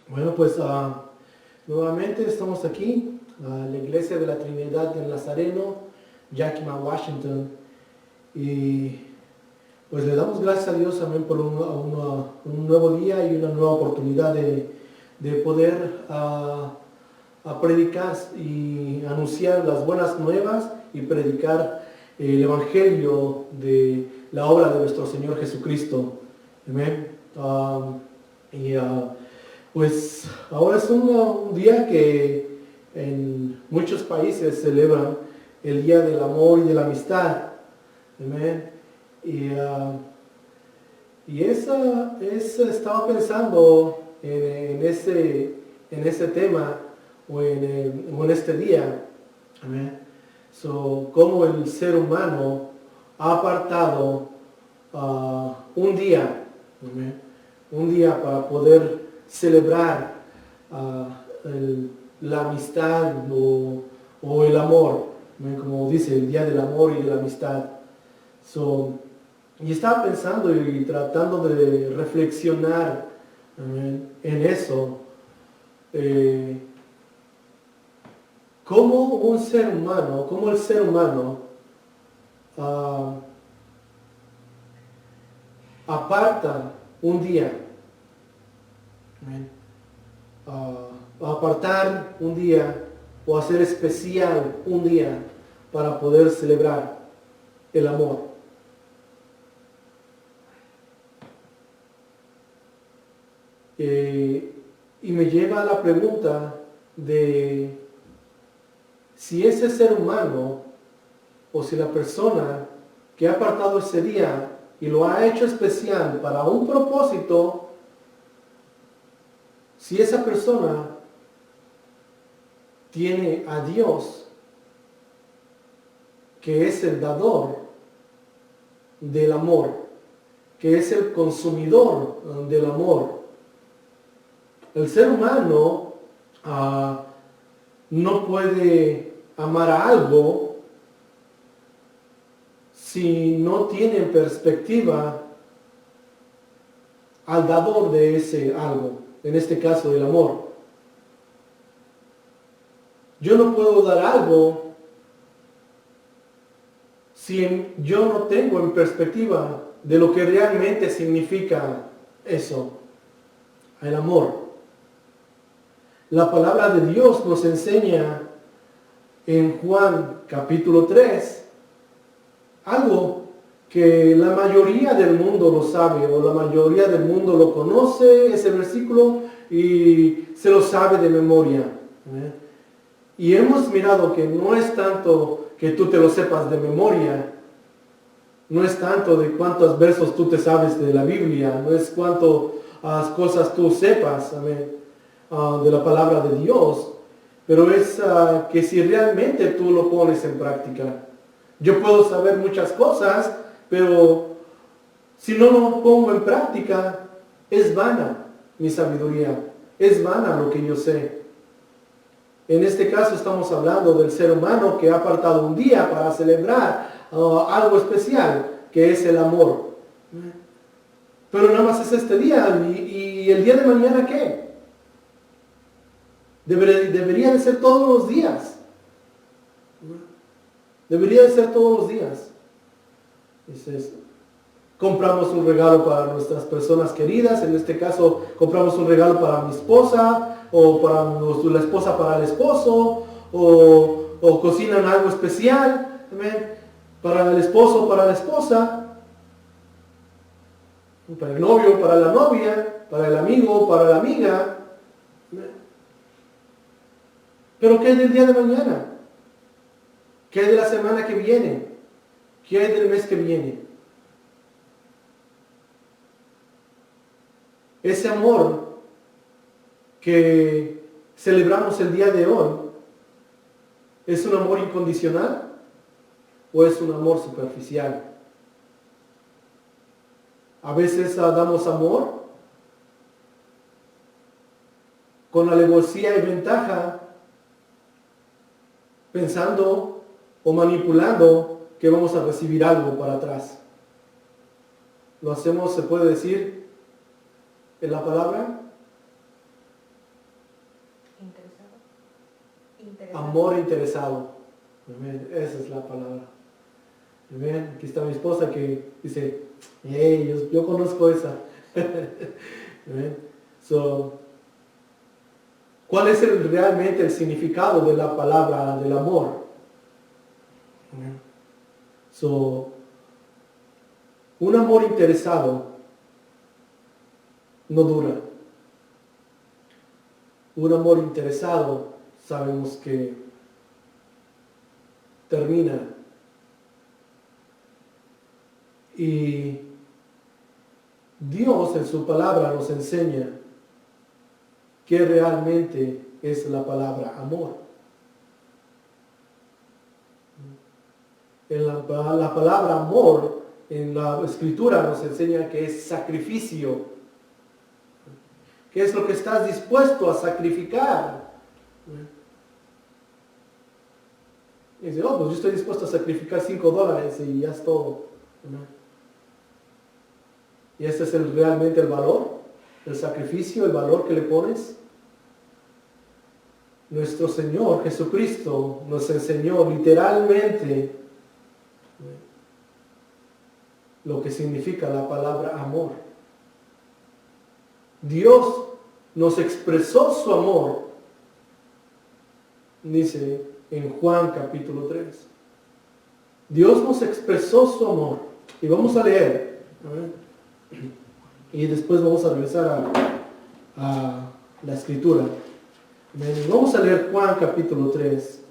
Bueno, pues nuevamente estamos aquí, la Iglesia de la Trinidad del Nazareno, Yakima, Washington, y pues le damos gracias a Dios también por un nuevo día y una nueva oportunidad de poder a predicar y anunciar las buenas nuevas y predicar el Evangelio de la obra de nuestro Señor Jesucristo. Amén. Pues ahora es un día que en muchos países celebran el Día del Amor y de la Amistad. Amén. Estaba pensando en ese tema o en este día. Amén. Cómo el ser humano ha apartado un día, amén, un día para poder celebrar la amistad o el amor, amén, como dice, el Día del Amor y de la Amistad. Y estaba pensando y tratando de reflexionar, amén, en eso. Cómo el ser humano aparta un día, amén, apartar un día o hacer especial un día para poder celebrar el amor. Y me lleva a la pregunta de si ese ser humano o si la persona que ha apartado ese día y lo ha hecho especial para un propósito, si esa persona tiene a Dios, que es el dador del amor, que es el consumidor del amor. El ser humano no puede amar a algo si no tiene en perspectiva al dador de ese algo, en este caso el amor. Yo no puedo dar algo si yo no tengo en perspectiva de lo que realmente significa eso, el amor. La palabra de Dios nos enseña en Juan capítulo 3 algo que la mayoría del mundo lo sabe o la mayoría del mundo lo conoce, ese versículo, y se lo sabe de memoria. Y hemos mirado que no es tanto que tú te lo sepas de memoria, no es tanto de cuántos versos tú te sabes de la Biblia, no es cuántas cosas tú sepas, amén, de la palabra de Dios, pero es que si realmente tú lo pones en práctica. Yo puedo saber muchas cosas, pero si no lo pongo en práctica, es vana mi sabiduría, es vana lo que yo sé. En este caso estamos hablando del ser humano que ha apartado un día para celebrar algo especial, que es el amor. Pero nada más es este día, y el día de mañana, ¿qué? Debería de ser todos los días. Debería de ser todos los días. Compramos un regalo para nuestras personas queridas, en este caso compramos un regalo para mi esposa, o para la esposa para el esposo, o cocinan algo especial, ¿amén?, para el esposo, para la esposa, para el novio, para la novia, para el amigo, para la amiga. Pero ¿qué hay del día de mañana? ¿Qué hay de la semana que viene? ¿Qué hay del mes que viene? Ese amor que celebramos el día de hoy, ¿es un amor incondicional o es un amor superficial? A veces damos amor con alevosía y ventaja, pensando o manipulando que vamos a recibir algo para atrás. Lo hacemos, se puede decir, en la palabra, Amor interesado. Amén. Esa es la palabra. Amén. Aquí está mi esposa que dice, hey, yo conozco esa. Amén. ¿Cuál es realmente el significado de la palabra del amor? Amén. Un amor interesado no dura. Un amor interesado sabemos que termina. Y Dios en su palabra nos enseña que realmente es la palabra amor. La palabra amor en la escritura nos enseña que es sacrificio. ¿Qué es lo que estás dispuesto a sacrificar? Y dice, pues yo estoy dispuesto a sacrificar $5 y ya es todo. Y ese es realmente el valor, el sacrificio, el valor que le pones. Nuestro Señor Jesucristo nos enseñó literalmente lo que significa la palabra amor. Dios nos expresó su amor, dice en Juan capítulo 3. Dios nos expresó su amor. Y vamos a leer. Y después vamos a regresar a la escritura. Vamos a leer Juan capítulo 3.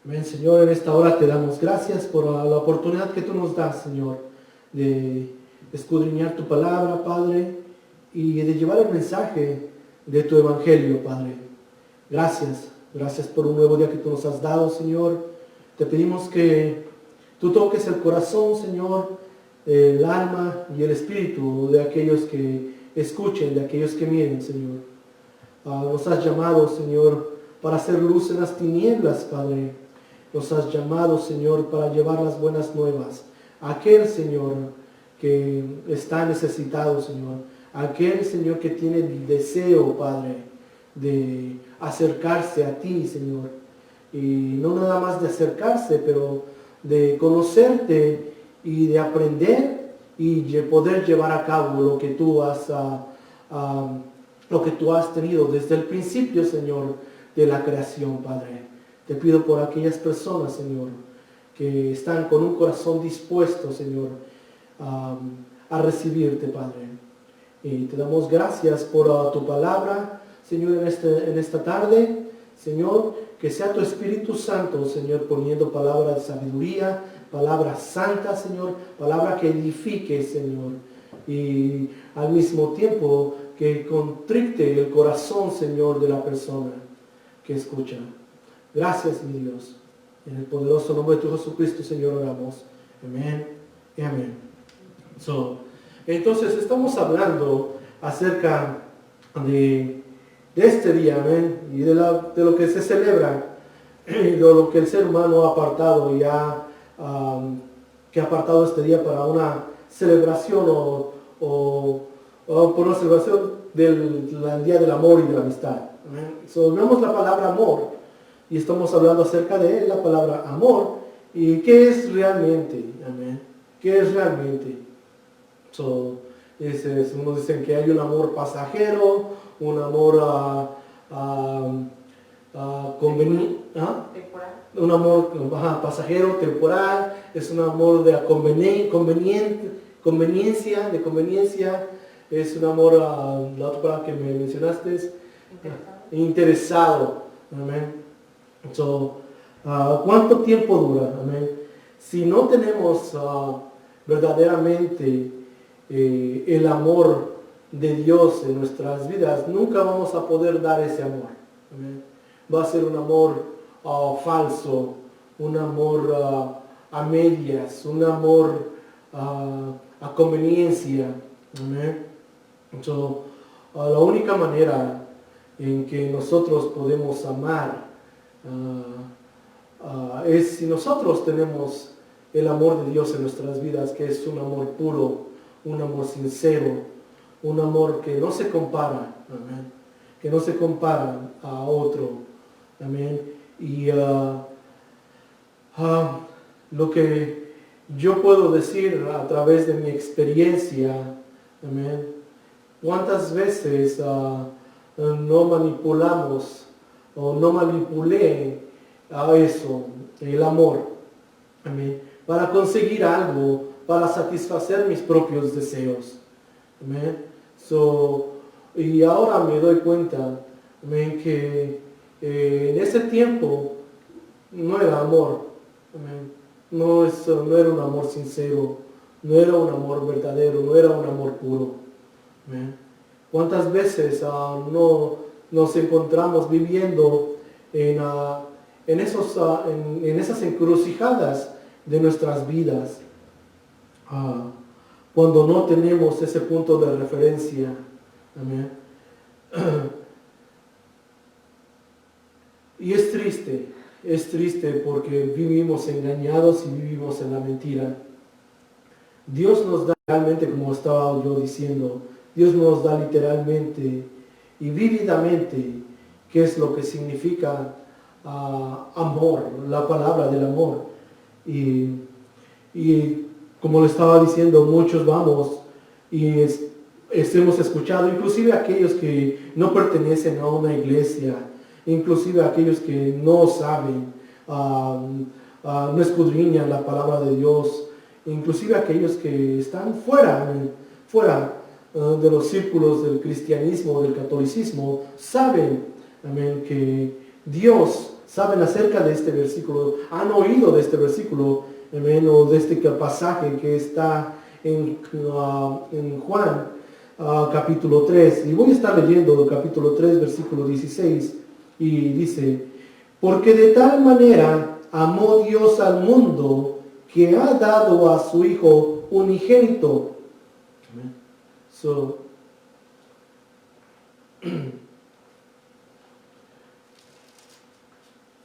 Amén, Señor, en esta hora te damos gracias por la oportunidad que tú nos das, Señor, de escudriñar tu palabra, Padre, y de llevar el mensaje de tu evangelio, Padre. Gracias por un nuevo día que tú nos has dado, Señor. Te pedimos que tú toques el corazón, Señor, el alma y el espíritu de aquellos que escuchen, de aquellos que miren, Señor. Nos has llamado, Señor, para hacer luz en las tinieblas, Padre. Nos has llamado, Señor, para llevar las buenas nuevas a aquel, Señor, que está necesitado, Señor. A aquel, Señor, que tiene el deseo, Padre, de acercarse a ti, Señor. Y no nada más de acercarse, pero de conocerte y de aprender y de poder llevar a cabo lo que tú has tenido desde el principio, Señor, de la creación, Padre. Te pido por aquellas personas, Señor, que están con un corazón dispuesto, Señor, a recibirte, Padre. Y te damos gracias por tu palabra, Señor, en esta tarde. Señor, que sea tu Espíritu Santo, Señor, poniendo palabra de sabiduría, palabra santa, Señor, palabra que edifique, Señor. Y al mismo tiempo que contrite el corazón, Señor, de la persona que escucha. Gracias, mi Dios. En el poderoso nombre de tu Jesucristo, Señor, oramos. Amén y amén. Entonces, estamos hablando acerca de este día, amén, y de lo que se celebra, de lo que el ser humano ha apartado y que ha apartado este día para una celebración o por una celebración del Día del Amor y de la Amistad. Vemos la palabra amor. Y estamos hablando acerca de la palabra amor y qué es realmente, amén. ¿Qué es realmente? Unos dicen que hay un amor pasajero, un amor un amor pasajero, temporal, es un amor de conveniencia, es un amor, la otra palabra que me mencionaste es interesado, amén. ¿Cuánto tiempo dura? Amén. Si no tenemos verdaderamente el amor de Dios en nuestras vidas, nunca vamos a poder dar ese amor. Amén. Va a ser un amor falso, un amor a medias, un amor a conveniencia. Amén. La única manera en que nosotros podemos amar es si nosotros tenemos el amor de Dios en nuestras vidas, que es un amor puro, un amor sincero, un amor que no se compara, amén, que no se compara a otro, amén. Y lo que yo puedo decir a través de mi experiencia, amén, cuántas veces no manipulamos o no manipulé a eso, el amor, amén, para conseguir algo, para satisfacer mis propios deseos, amén. Y ahora me doy cuenta, amén, que en ese tiempo no era amor, amén. No era un amor sincero, no era un amor verdadero, no era un amor puro, amén. ¿Cuántas veces no nos encontramos viviendo en esas encrucijadas de nuestras vidas, cuando no tenemos ese punto de referencia? Amén. Y es triste porque vivimos engañados y vivimos en la mentira. Dios nos da realmente, como estaba yo diciendo, Dios nos da literalmente y vívidamente qué es lo que significa amor, la palabra del amor. Y como le estaba diciendo, muchos vamos y hemos escuchado, inclusive aquellos que no pertenecen a una iglesia, inclusive aquellos que no saben, no escudriñan la palabra de Dios, inclusive aquellos que están fuera de los círculos del cristianismo, del catolicismo, saben, amén, que Dios, saben acerca de este versículo, han oído de este versículo, amén, o de este pasaje que está en Juan capítulo 3. Y voy a estar leyendo el capítulo 3, versículo 16, y dice: porque de tal manera amó Dios al mundo que ha dado a su Hijo unigénito.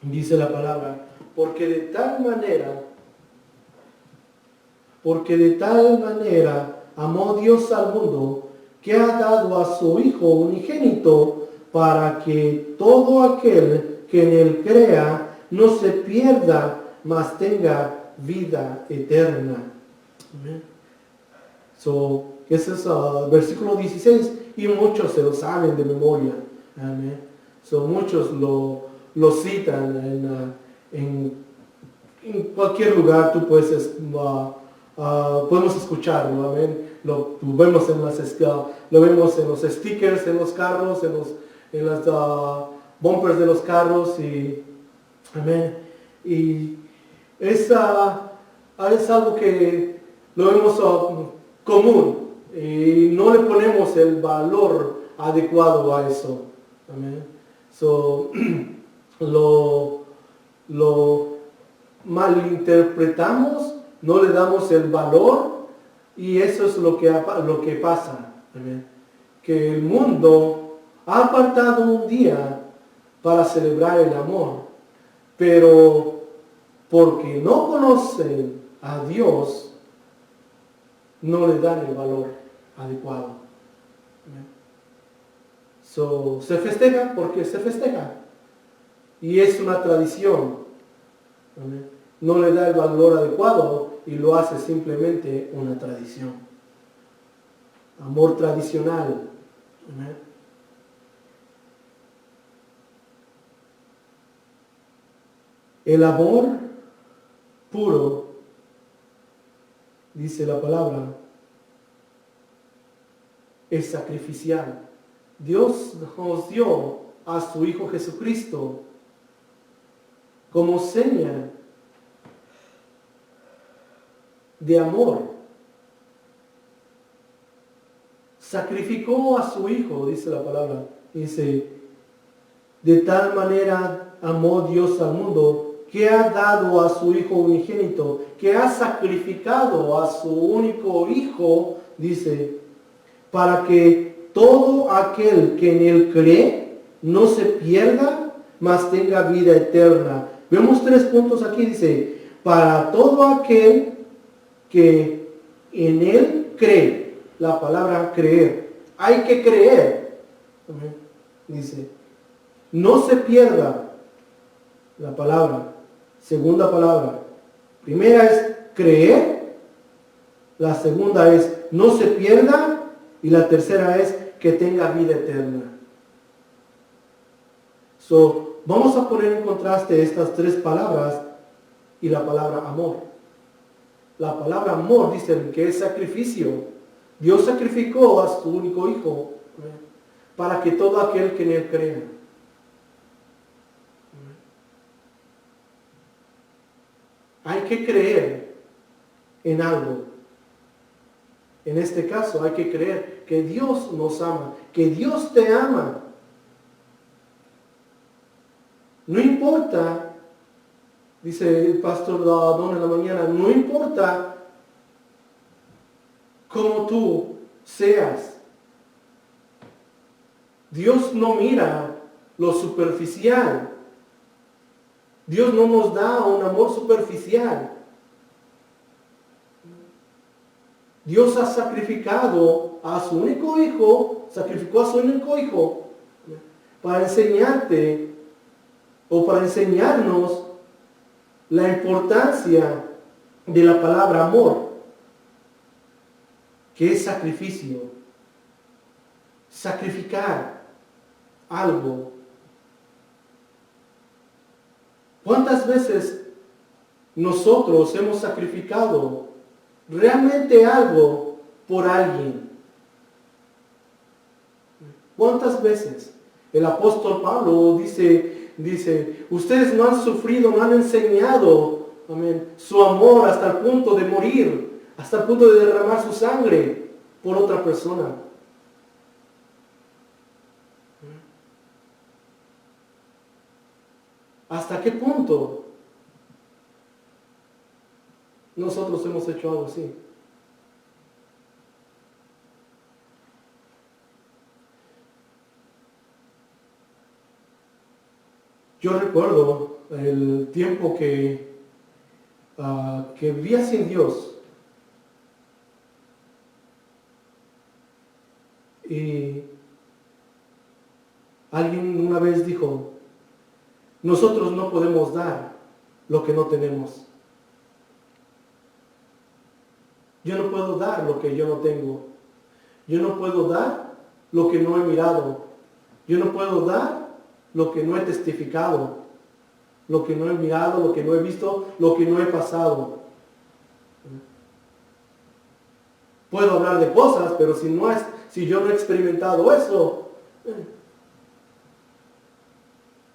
Dice la palabra, porque de tal manera amó Dios al mundo que ha dado a su Hijo unigénito, para que todo aquel que en él crea no se pierda, mas tenga vida eterna. Amén. Ese es el versículo 16, y muchos se lo saben de memoria. Amén. Muchos lo citan en cualquier lugar. Tú puedes, podemos escucharlo. Amén. Lo vemos en los stickers en los carros, en las bumpers de los carros, y amén. Y es algo que lo vemos común, y no le ponemos el valor adecuado a eso. Amén. Lo malinterpretamos, no le damos el valor, y eso es lo que pasa. Amén. Que el mundo ha apartado un día para celebrar el amor, pero porque no conocen a Dios, no le dan el valor adecuado. Se festeja porque se festeja, y es una tradición. No le da el valor adecuado y lo hace simplemente una tradición. Amor tradicional. El amor puro, dice la palabra, es sacrificial. Dios nos dio a su Hijo Jesucristo como seña de amor. Sacrificó a su Hijo, dice la palabra. Dice, de tal manera amó Dios al mundo que ha dado a su Hijo unigénito, que ha sacrificado a su único Hijo, dice, para que todo aquel que en él cree no se pierda, mas tenga vida eterna. Vemos 3 puntos aquí, dice, para todo aquel que en él cree. La palabra creer. Hay que creer. Dice, no se pierda la palabra. Segunda palabra. Primera es creer. La segunda es no se pierda. Y la tercera es que tenga vida eterna. Vamos a poner en contraste estas 3 palabras y la palabra amor. La palabra amor dice que es sacrificio. Dios sacrificó a su único hijo para que todo aquel que en él crea. Hay que creer en algo. En este caso hay que creer que Dios nos ama, que Dios te ama. No importa, dice el pastor Don en la mañana, no importa cómo tú seas. Dios no mira lo superficial. Dios no nos da un amor superficial. Dios ha sacrificado a su único hijo, sacrificó a su único hijo para enseñarte o para enseñarnos la importancia de la palabra amor, que es sacrificio. Sacrificar algo. ¿Cuántas veces nosotros hemos sacrificado realmente algo por alguien? ¿Cuántas veces? El apóstol Pablo dice, ustedes no han sufrido, no han enseñado, amén, su amor hasta el punto de morir, hasta el punto de derramar su sangre por otra persona. ¿Hasta qué punto nosotros hemos hecho algo así? Yo recuerdo el tiempo que vivía sin Dios. Y alguien una vez dijo, nosotros no podemos dar lo que no tenemos. Yo no puedo dar lo que yo no tengo. Yo no puedo dar lo que no he mirado. Yo no puedo dar lo que no he testificado, lo que no he mirado, lo que no he visto, lo que no he pasado. Puedo hablar de cosas, pero si yo no he experimentado eso,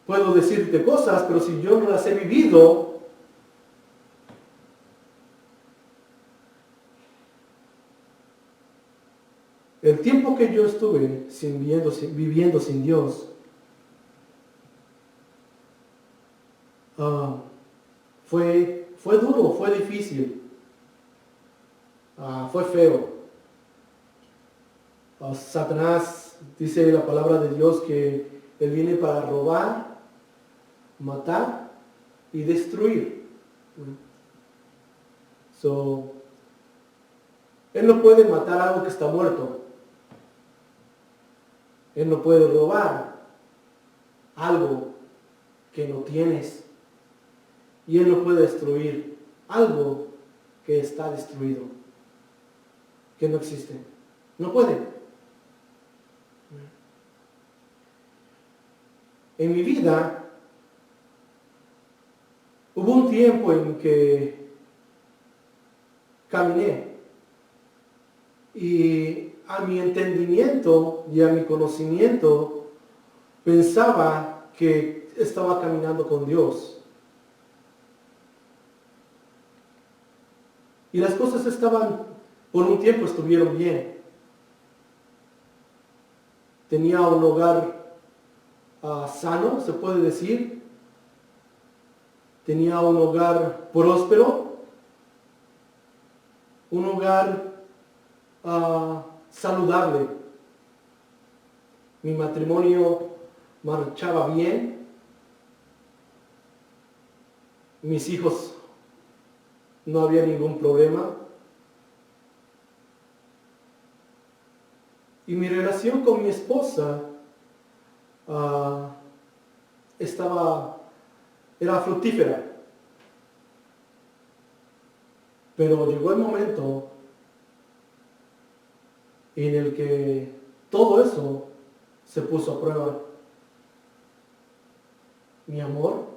puedo decirte cosas, pero si yo no las he vivido, el tiempo que yo estuve viviendo sin Dios, fue duro, fue difícil, fue feo. Satanás, dice la palabra de Dios, que él viene para robar, matar y destruir. Él no puede matar algo que está muerto. Él no puede robar algo que no tienes. Y Él no puede destruir algo que está destruido, que no existe. No puede. En mi vida hubo un tiempo en que caminé y a mi entendimiento y a mi conocimiento pensaba que estaba caminando con Dios. Y las cosas por un tiempo estuvieron bien. Tenía un hogar sano, se puede decir. Tenía un hogar próspero. Un hogar saludable. Mi matrimonio marchaba bien. mis hijos no había ningún problema. Y mi relación con mi esposa era fructífera. Pero llegó el momento en el que todo eso se puso a prueba. Mi amor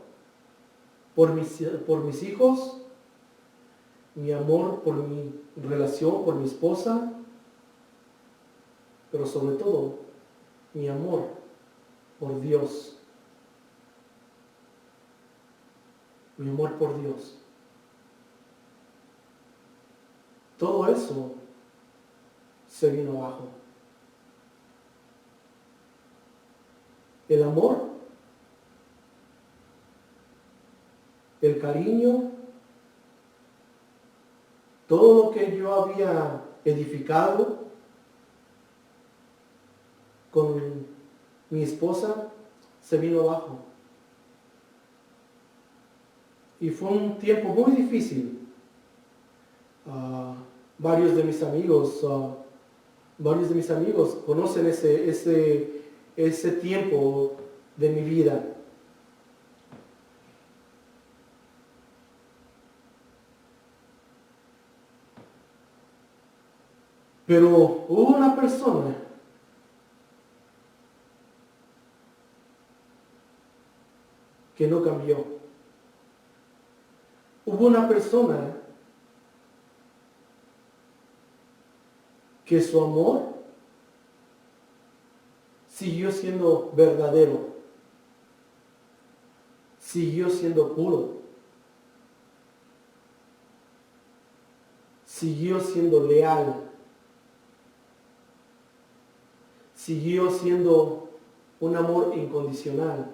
por mis hijos, mi amor por mi relación, por mi esposa, pero sobre todo mi amor por Dios. Mi amor por Dios. Todo eso se vino abajo. El amor, el cariño, todo lo que yo había edificado con mi esposa se vino abajo. Y fue un tiempo muy difícil. Varios de mis amigos conocen ese tiempo de mi vida. Pero hubo una persona que no cambió. Hubo una persona que su amor siguió siendo verdadero, siguió siendo puro, siguió siendo leal, siguió siendo un amor incondicional.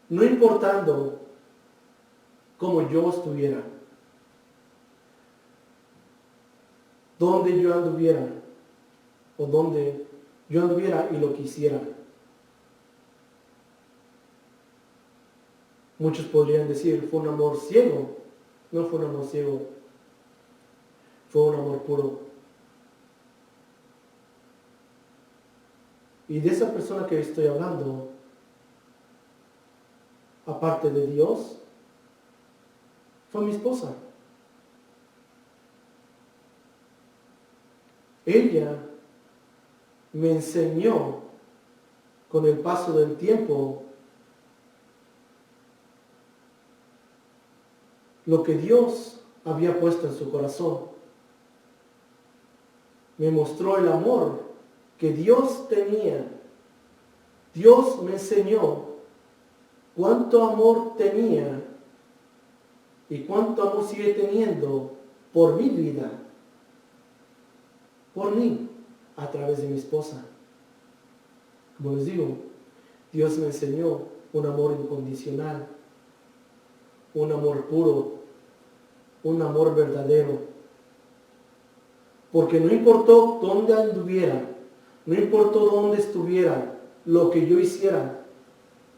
No importando cómo yo estuviera, donde yo anduviera, o donde yo anduviera y lo quisiera. Muchos podrían decir, fue un amor ciego. No fue un amor ciego, fue un amor puro. Y de esa persona que estoy hablando, aparte de Dios, fue mi esposa. Ella me enseñó con el paso del tiempo lo que Dios había puesto en su corazón. Me mostró el amor que Dios tenía. Dios me enseñó cuánto amor tenía y cuánto amor sigue teniendo por mi vida, por mí, a través de mi esposa. Como les digo, Dios me enseñó un amor incondicional, un amor puro, un amor verdadero. Porque no importó dónde anduviera, no importó dónde estuviera, lo que yo hiciera,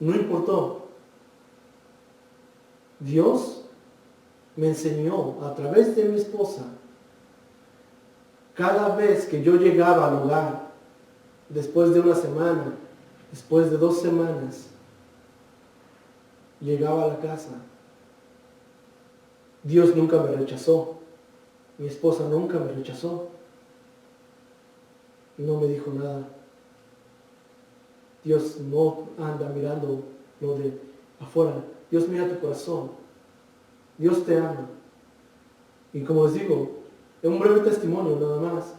no importó. Dios me enseñó a través de mi esposa, cada vez que yo llegaba al hogar, después de una semana, después de 2 semanas, llegaba a la casa. Dios nunca me rechazó. Mi esposa nunca me rechazó. No me dijo nada. Dios no anda mirando lo de afuera. Dios mira tu corazón. Dios te ama. Y como les digo, es un breve testimonio nada más.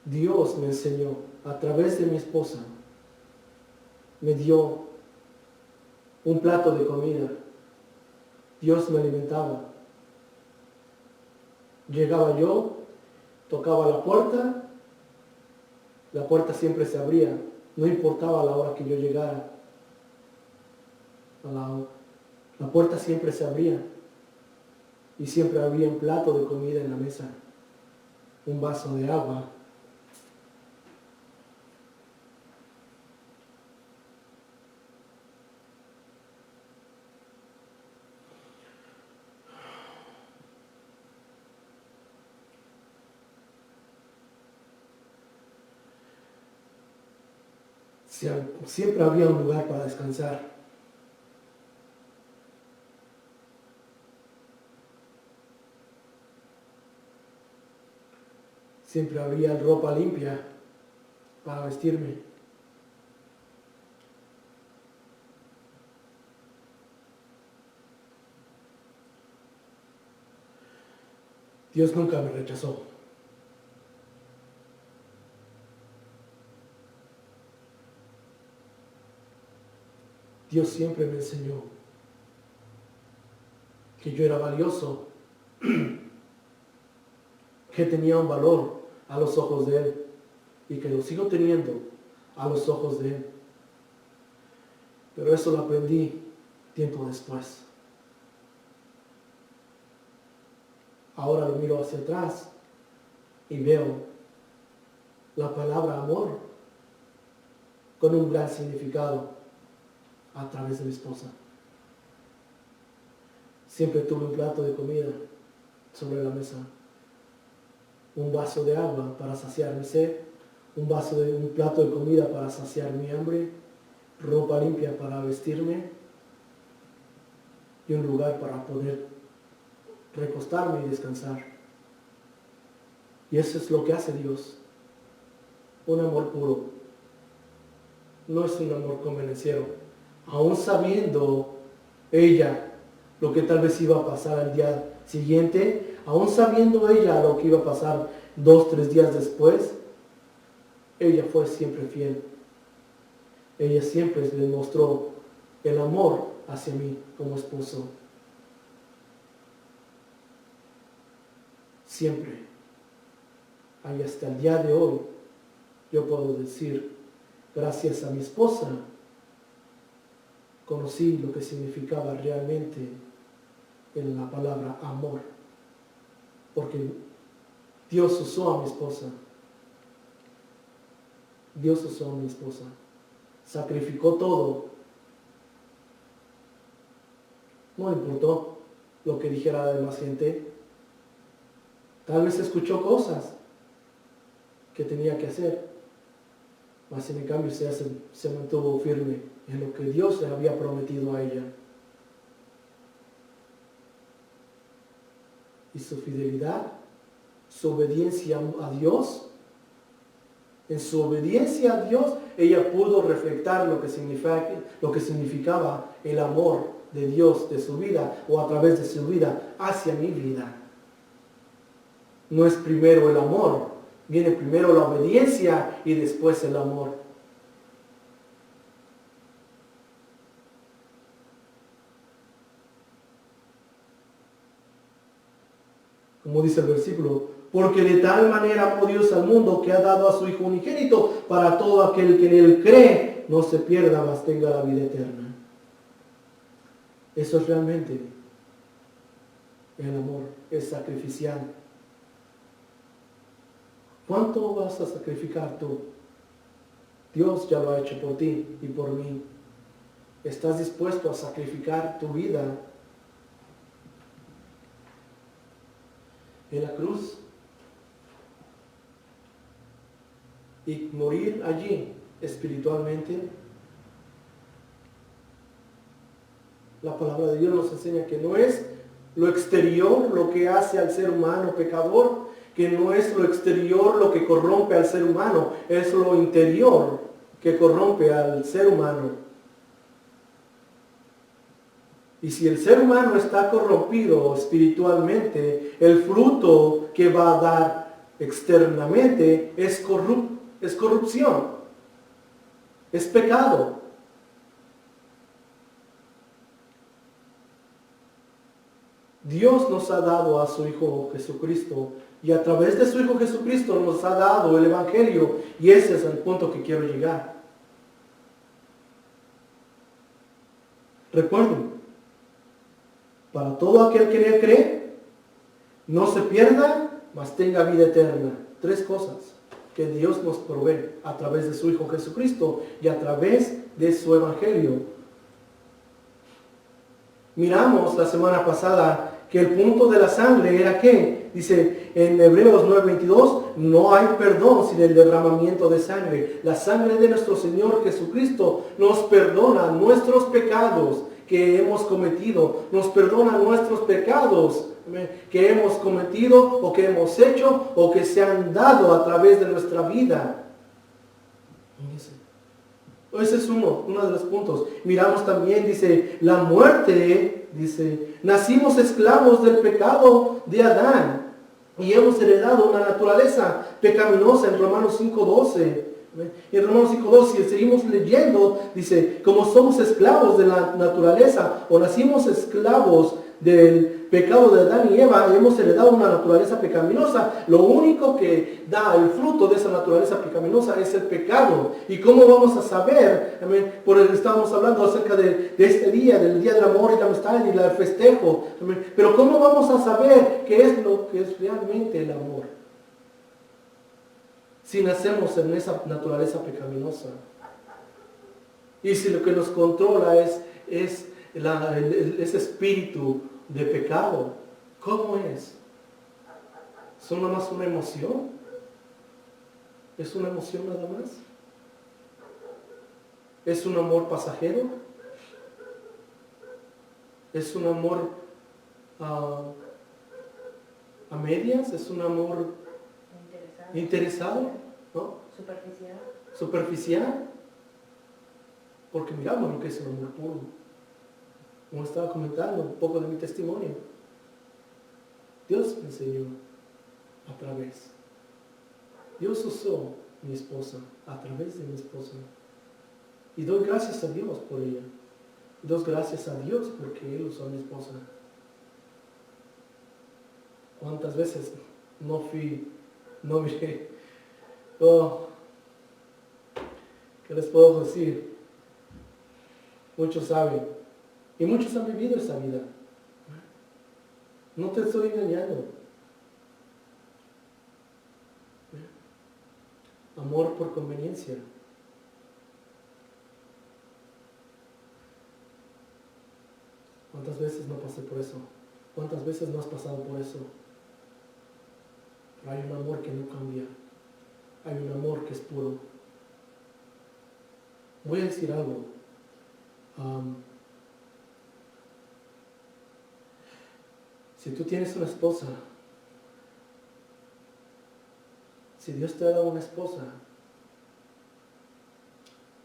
Dios me enseñó a través de mi esposa. Me dio un plato de comida. Dios me alimentaba. Llegaba yo, tocaba la puerta siempre se abría, no importaba la hora que yo llegara. La puerta siempre se abría y siempre había un plato de comida en la mesa, un vaso de agua. siempre había un lugar para descansar. Siempre había ropa limpia para vestirme. Dios nunca me rechazó. Dios siempre me enseñó que yo era valioso, que tenía un valor a los ojos de Él y que lo sigo teniendo a los ojos de Él. Pero eso lo aprendí tiempo después. Ahora lo miro hacia atrás y veo la palabra amor con un gran significado a través de mi esposa. Siempre tuve un plato de comida sobre la mesa, un vaso de agua para saciar mi sed, un plato de comida para saciar mi hambre, ropa limpia para vestirme y un lugar para poder recostarme y descansar. Y eso es lo que hace Dios. Un amor puro. No es un amor convenenciero. Aún sabiendo ella lo que tal vez iba a pasar al día siguiente, aún sabiendo ella lo que iba a pasar 2, 3 días después, ella fue siempre fiel. Ella siempre demostró el amor hacia mí como esposo. Siempre. Y hasta el día de hoy, yo puedo decir, gracias a mi esposa, conocí lo que significaba realmente en la palabra amor. Porque Dios usó a mi esposa. Dios usó a mi esposa. Sacrificó todo. No importó lo que dijera la demás gente. Tal vez escuchó cosas que tenía que hacer. Mas en cambio se mantuvo firme en lo que Dios le había prometido a ella. Y su fidelidad, su obediencia a Dios, en su obediencia a Dios, ella pudo reflejar lo que significaba el amor de Dios de su vida o a través de su vida hacia mi vida. No es primero el amor, viene primero la obediencia y después el amor. Como dice el versículo, porque de tal manera amó Dios al mundo que ha dado a su Hijo unigénito para todo aquel que en Él cree no se pierda, mas tenga la vida eterna. Eso es realmente el amor, es sacrificial. ¿Cuánto vas a sacrificar tú? Dios ya lo ha hecho por ti y por mí. ¿Estás dispuesto a sacrificar tu vida en la cruz y morir allí espiritualmente? La palabra de Dios nos enseña que no es lo exterior lo que hace al ser humano pecador, que no es lo exterior lo que corrompe al ser humano, es lo interior que corrompe al ser humano. Y si el ser humano está corrompido espiritualmente, el fruto que va a dar externamente es corrupción, es pecado. Dios nos ha dado a su Hijo Jesucristo y a través de su Hijo Jesucristo nos ha dado el Evangelio, y ese es el punto que quiero llegar. Recuerden, para todo aquel que en Él cree, no se pierda, mas tenga vida eterna. 3 cosas que Dios nos provee a través de su Hijo Jesucristo y a través de su Evangelio. Miramos la semana pasada que el punto de la sangre era ¿qué? Dice en Hebreos 9:22, no hay perdón sin el derramamiento de sangre. La sangre de nuestro Señor Jesucristo nos perdona nuestros pecados que hemos cometido, nos perdona nuestros pecados que hemos cometido o que hemos hecho o que se han dado a través de nuestra vida. Ese es uno de los puntos. Miramos también, dice, la muerte, dice, nacimos esclavos del pecado de Adán y hemos heredado una naturaleza pecaminosa en Romanos 5:12. En Romanos 5:2, si seguimos leyendo, dice, como somos esclavos de la naturaleza o nacimos esclavos del pecado de Adán y Eva, hemos heredado una naturaleza pecaminosa. Lo único que da el fruto de esa naturaleza pecaminosa es el pecado. ¿Y cómo vamos a saber? Amén. Por eso estábamos hablando acerca de este día, del día del amor y la amistad y del festejo. Amén. Pero ¿cómo vamos a saber qué es lo que es realmente el amor? Si nacemos en esa naturaleza pecaminosa. Y si lo que nos controla es ese espíritu de pecado, ¿cómo es? ¿Es nada más una emoción? ¿Es una emoción nada más? ¿Es un amor pasajero? ¿Es un amor a medias? ¿Es un amor interesado? ¿No? Superficial. Porque miramos lo que es el amor puro. Como estaba comentando un poco de mi testimonio. Dios me enseñó a través. Dios usó mi esposa a través de mi esposa. Y doy gracias a Dios por ella. Doy gracias a Dios porque Él usó a mi esposa. ¿Cuántas veces no miré? ¿Qué les puedo decir? Muchos saben. Y muchos han vivido esa vida. No te estoy engañando. Amor por conveniencia. ¿Cuántas veces no pasé por eso? ¿Cuántas veces no has pasado por eso? Pero hay un amor que no cambia. Hay un amor que es puro. Voy a decir algo. Si tú tienes una esposa, si Dios te ha dado una esposa,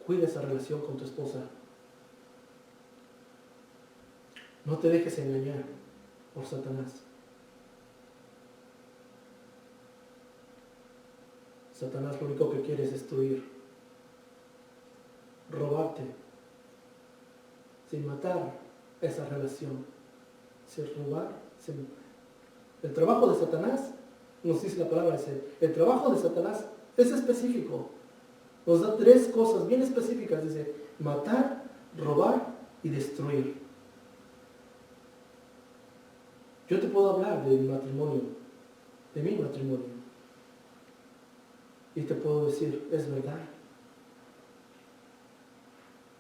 cuida esa relación con tu esposa. No te dejes engañar por Satanás. Satanás lo único que quiere es destruir, robarte, sin matar esa relación, sin robar. El trabajo de Satanás, nos dice la palabra, el trabajo de Satanás es específico. Nos da 3 cosas bien específicas, dice, matar, robar y destruir. Yo te puedo hablar del matrimonio, de mi matrimonio, y te puedo decir, es verdad.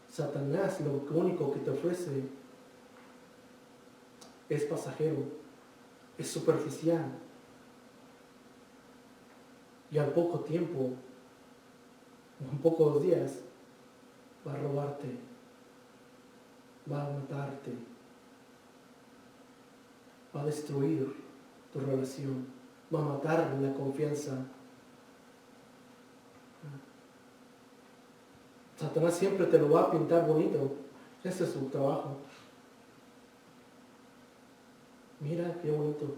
Satanás lo único que te ofrece es pasajero, es superficial. Y al poco tiempo, en pocos días, va a robarte, va a matarte, va a destruir tu relación, va a matar la confianza. Satanás siempre te lo va a pintar bonito. Ese es su trabajo. Mira qué bonito.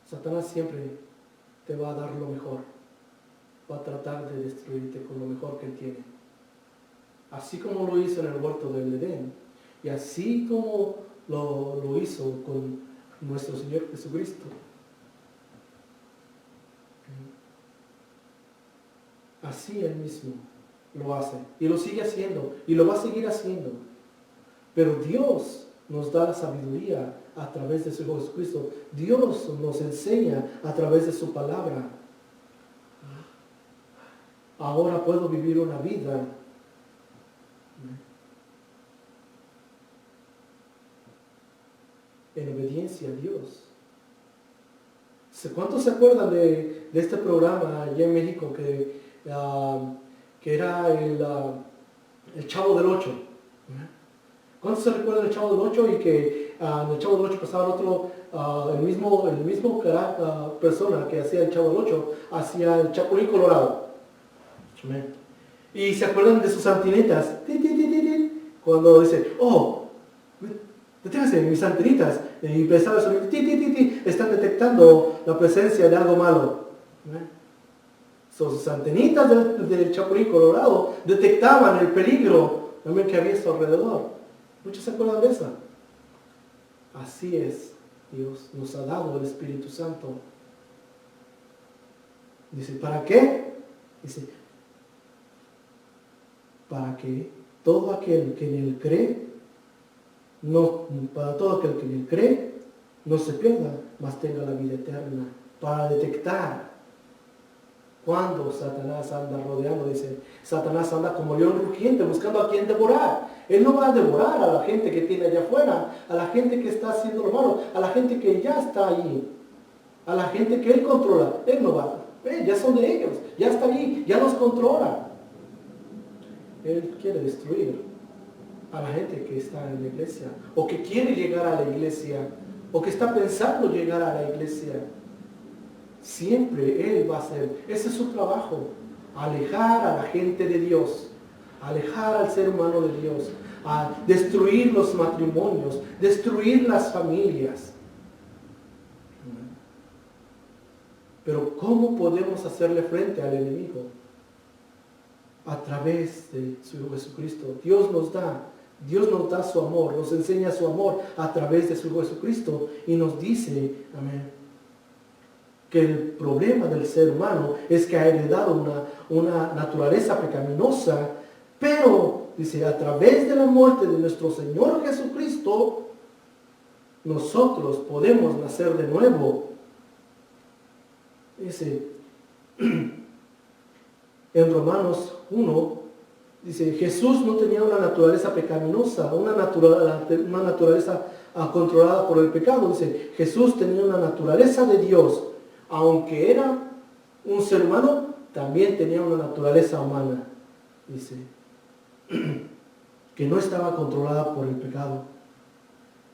Satanás siempre te va a dar lo mejor. Va a tratar de destruirte con lo mejor que él tiene. Así como lo hizo en el huerto del Edén. Y así como lo hizo con nuestro Señor Jesucristo. Así él mismo lo hace. Y lo sigue haciendo. Y lo va a seguir haciendo. Pero Dios nos da la sabiduría a través de su Hijo Jesucristo. Dios nos enseña a través de su palabra. Ahora puedo vivir una vida . en obediencia a Dios. ¿Cuántos se acuerdan de este programa allá en México que era el Chavo del Ocho? ¿Cuántos se recuerdan del Chavo del Ocho y que en el Chavo del Ocho pasaba otro, el mismo persona que hacía el Chavo del Ocho, hacía el Chapulín Colorado? Y se acuerdan de sus antenitas, cuando dice, oh, deténgase, mis antenitas, y empezaba a sonar, están detectando la presencia de algo malo. Sus antenitas del Chapulín Colorado detectaban el peligro también que había a su alrededor. ¿Muchos se acuerdan de eso? Así es, Dios nos ha dado el Espíritu Santo. Dice, ¿para qué? Dice, para que todo aquel que en él cree, para todo aquel que en él cree, no se pierda, mas tenga la vida eterna. Para detectar cuando Satanás anda rodeando, dice, Satanás anda como león rugiente buscando a quien devorar. Él no va a devorar a la gente que tiene allá afuera, a la gente que está haciendo lo malo, a la gente que ya está ahí, a la gente que él controla. Él no va, ya son de ellos, ya está ahí, ya los controla. Él quiere destruir a la gente que está en la iglesia, o que quiere llegar a la iglesia, o que está pensando llegar a la iglesia. Siempre Él va a hacer, ese es su trabajo, alejar a la gente de Dios, alejar al ser humano de Dios, a destruir los matrimonios, destruir las familias. Pero ¿cómo podemos hacerle frente al enemigo? A través de su Hijo Jesucristo. Dios nos da su amor, nos enseña su amor a través de su Hijo Jesucristo y nos dice, amén, que el problema del ser humano es que ha heredado una naturaleza pecaminosa, pero, dice, a través de la muerte de nuestro Señor Jesucristo, nosotros podemos nacer de nuevo. Dice, en Romanos 1, dice, Jesús no tenía una naturaleza pecaminosa, una naturaleza controlada por el pecado. Dice, Jesús tenía una naturaleza de Dios. Aunque era un ser humano, también tenía una naturaleza humana. Dice, que no estaba controlada por el pecado.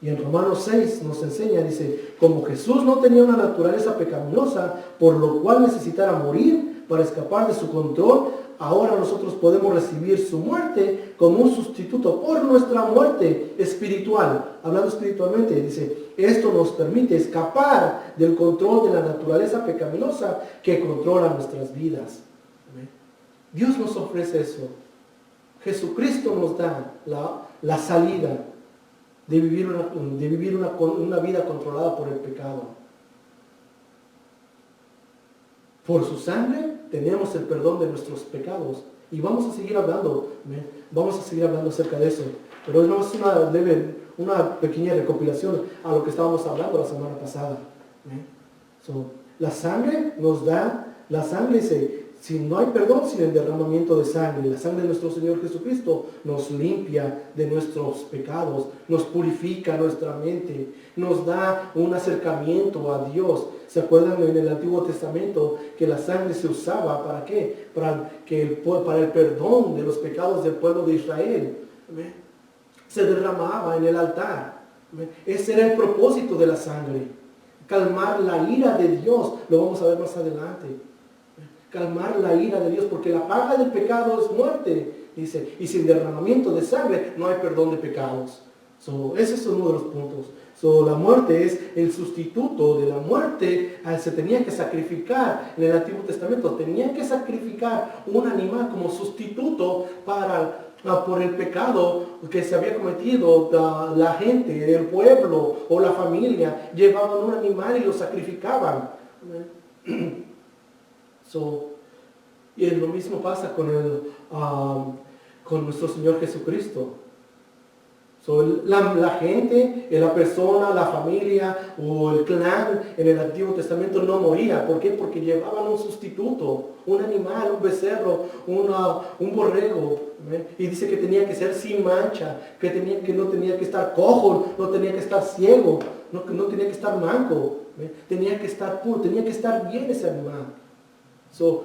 Y en Romanos 6 nos enseña, dice, como Jesús no tenía una naturaleza pecaminosa, por lo cual necesitara morir para escapar de su control, ahora nosotros podemos recibir su muerte como un sustituto por nuestra muerte espiritual. Hablando espiritualmente, dice, esto nos permite escapar del control de la naturaleza pecaminosa que controla nuestras vidas. Dios nos ofrece eso. Jesucristo nos da la salida de vivir una vida controlada por el pecado. Por su sangre tenemos el perdón de nuestros pecados. Y vamos a seguir hablando acerca de eso. Pero no es una pequeña recopilación a lo que estábamos hablando la semana pasada. La sangre nos da, si no hay perdón sin el derramamiento de sangre, la sangre de nuestro Señor Jesucristo nos limpia de nuestros pecados, nos purifica nuestra mente, nos da un acercamiento a Dios. ¿Se acuerdan en el Antiguo Testamento que la sangre se usaba para qué? Para el perdón de los pecados del pueblo de Israel. Se derramaba en el altar. Ese era el propósito de la sangre. Calmar la ira de Dios. Lo vamos a ver más adelante. Calmar la ira de Dios, porque la paga del pecado es muerte, dice, y sin derramamiento de sangre no hay perdón de pecados. Ese es uno de los puntos. La muerte es el sustituto de la muerte. Se tenía que sacrificar en el Antiguo Testamento, tenían que sacrificar un animal como sustituto por el pecado que se había cometido. La gente, el pueblo o la familia llevaban un animal y lo sacrificaban. Y lo mismo pasa con nuestro Señor Jesucristo. La gente, la persona, la familia o el clan en el Antiguo Testamento no moría. ¿Por qué? Porque llevaban un sustituto, un animal, un becerro, un borrego. Y dice que tenía que ser sin mancha, que no tenía que estar cojo, no tenía que estar ciego. no tenía que estar manco, tenía que estar puro, tenía que estar bien ese animal.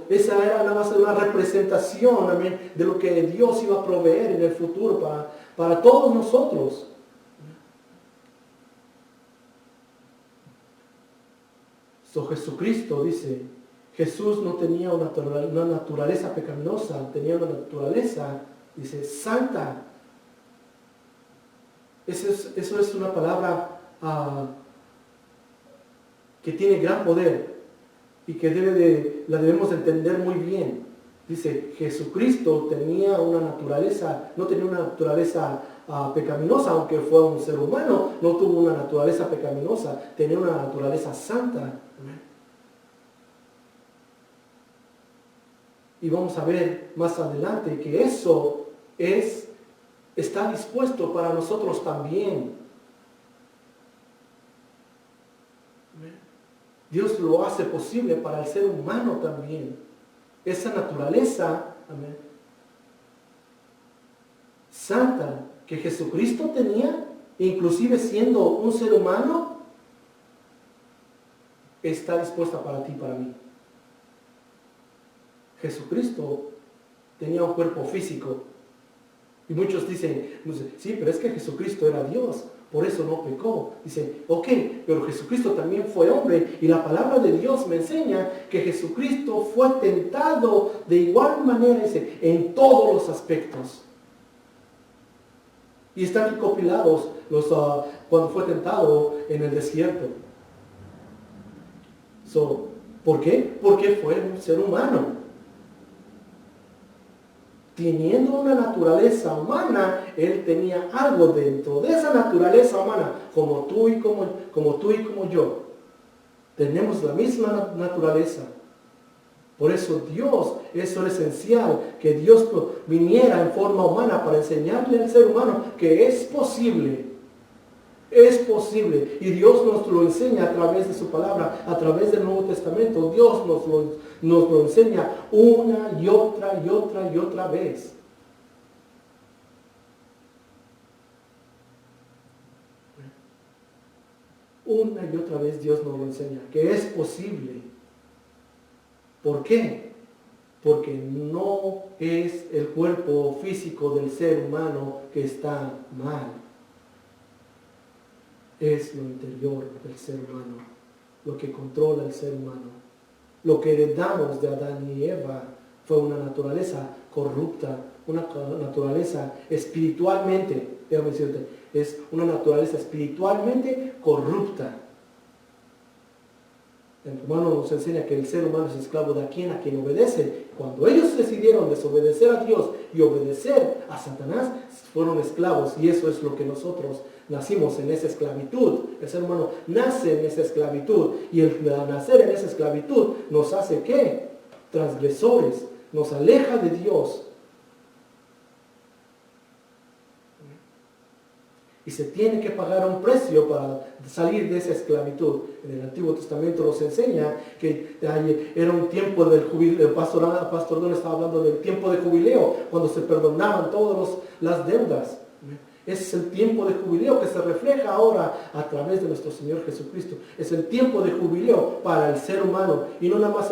Esa era nada más una representación, amén, de lo que Dios iba a proveer en el futuro para todos nosotros. Jesucristo dice, Jesús no tenía una naturaleza pecaminosa, tenía una naturaleza, dice, santa. Eso es una palabra que tiene gran poder y que la debemos entender muy bien. Dice, Jesucristo tenía una naturaleza, no tenía una naturaleza pecaminosa, aunque fue un ser humano, no tuvo una naturaleza pecaminosa, tenía una naturaleza santa. Y vamos a ver más adelante que eso está dispuesto para nosotros también. Dios lo hace posible para el ser humano también. Esa naturaleza, amén, santa que Jesucristo tenía, inclusive siendo un ser humano, está dispuesta para ti y para mí. Jesucristo tenía un cuerpo físico. Y muchos dicen, sí, pero es que Jesucristo era Dios, por eso no pecó. Dice, ok, pero Jesucristo también fue hombre. Y la palabra de Dios me enseña que Jesucristo fue tentado de igual manera, dice, en todos los aspectos. Y están recopilados cuando fue tentado en el desierto. ¿Por qué? Porque fue un ser humano. Teniendo una naturaleza humana, él tenía algo dentro de esa naturaleza humana, como tú y como yo. Tenemos la misma naturaleza. Por eso eso es esencial, que Dios viniera en forma humana para enseñarle al ser humano que es posible. Es posible. Y Dios nos lo enseña a través de su palabra, a través del Nuevo Testamento. Dios nos lo enseña una y otra y otra y otra vez. Una y otra vez Dios nos lo enseña, que es posible. ¿Por qué? Porque no es el cuerpo físico del ser humano que está mal. Es lo interior del ser humano, lo que controla el ser humano. Lo que heredamos de Adán y Eva fue una naturaleza corrupta, una naturaleza espiritualmente, déjame decirte, es una naturaleza espiritualmente corrupta. El romano nos enseña que el ser humano es esclavo de a quien obedece. Cuando ellos decidieron desobedecer a Dios y obedecer a Satanás, fueron esclavos. Y eso es lo que nosotros nacimos en esa esclavitud. El ser humano nace en esa esclavitud. Y el nacer en esa esclavitud nos hace ¿qué? Transgresores. Nos aleja de Dios. Y se tiene que pagar un precio para salir de esa esclavitud. En el Antiguo Testamento nos enseña que era un tiempo del jubileo. El pastor Don estaba hablando del tiempo de jubileo, cuando se perdonaban todas las deudas. Ese es el tiempo de jubileo que se refleja ahora a través de nuestro Señor Jesucristo. Es el tiempo de jubileo para el ser humano. Y no nada más